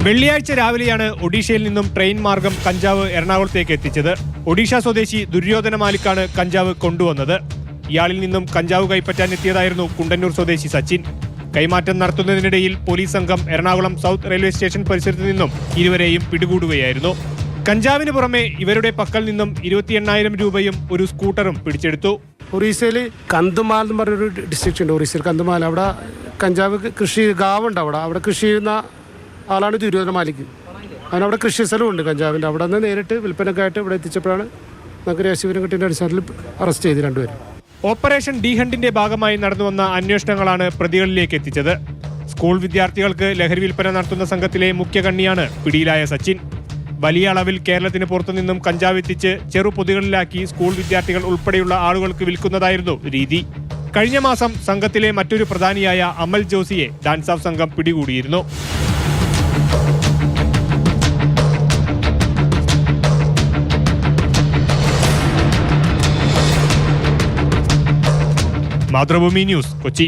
വെള്ളിയാഴ്ച രാവിലെയാണ് ഒഡീഷയിൽ നിന്നും ട്രെയിൻ മാർഗം കഞ്ചാവ് എറണാകുളത്തേക്ക് എത്തിച്ചത്. ഒഡീഷ സ്വദേശി ദുര്യോധന മാലിക്കാണ് കഞ്ചാവ് കൊണ്ടുവന്നത്. ഇയാളിൽ നിന്നും കഞ്ചാവ് കൈപ്പറ്റാൻ എത്തിയതായിരുന്നു കുണ്ടന്നൂർ സ്വദേശി സച്ചിൻ. കൈമാറ്റം നടത്തുന്നതിനിടയിൽ പോലീസ് സംഘം എറണാകുളം സൗത്ത് റെയിൽവേ സ്റ്റേഷൻ പരിസരത്ത് നിന്നും ഇരുവരെയും പിടികൂടുകയായിരുന്നു. കഞ്ചാവിന് പുറമെ ഇവരുടെ പക്കൽ നിന്നും 28,000 രൂപയും ഒരു സ്കൂട്ടറും പിടിച്ചെടുത്തു. ഒറീസയിൽ കന്തുമാൽ എന്ന് പറഞ്ഞൊരു ഡിസ്ട്രിക്റ്റ് ഉണ്ട്. ഒറീസയിൽ കന്തുമാൽ, അവിടെ കഞ്ചാവ് കൃഷി ഗാവുണ്ട്. അവിടെ കൃഷി ചെയ്യുന്ന ആളാണ് ദുര്യോധന മാലിക്. അവനവിടെ കൃഷി സ്ഥലമുണ്ട് കഞ്ചാവിൻ്റെ. അവിടെ നിന്ന് നേരിട്ട് വിൽപ്പനക്കായിട്ട് ഇവിടെ എത്തിച്ചപ്പോഴാണ് നമുക്ക് രഹസ്യവിവരം കിട്ടിയ അടിസ്ഥാനത്തിൽ അറസ്റ്റ് ചെയ്ത് രണ്ടുപേരും. ഓപ്പറേഷൻ ഡി ഹണ്ടിന്റെ ഭാഗമായി നടന്നുവന്ന അന്വേഷണങ്ങളാണ് പ്രതികളിലേക്ക് എത്തിച്ചത്. സ്കൂൾ വിദ്യാർത്ഥികൾക്ക് ലഹരി വിൽപ്പന നടത്തുന്ന സംഘത്തിലെ മുഖ്യ കണ്ണിയാണ് പിടിയിലായ സച്ചിൻ. വലിയ അളവിൽ കേരളത്തിന് പുറത്തുനിന്നും കഞ്ചാവ് എത്തിച്ച് ചെറുപൊതികളിലാക്കി സ്കൂൾ വിദ്യാർത്ഥികൾ ഉൾപ്പെടെയുള്ള ആളുകൾക്ക് വിൽക്കുന്നതായിരുന്നു രീതി. കഴിഞ്ഞ മാസം സംഘത്തിലെ മറ്റൊരു പ്രധാനിയായ അമൽ ജോസിയെ ഡാൻസ് ഓഫ് സംഘം പിടികൂടിയിരുന്നു. മാതൃഭൂമി ന്യൂസ്, കൊച്ചി.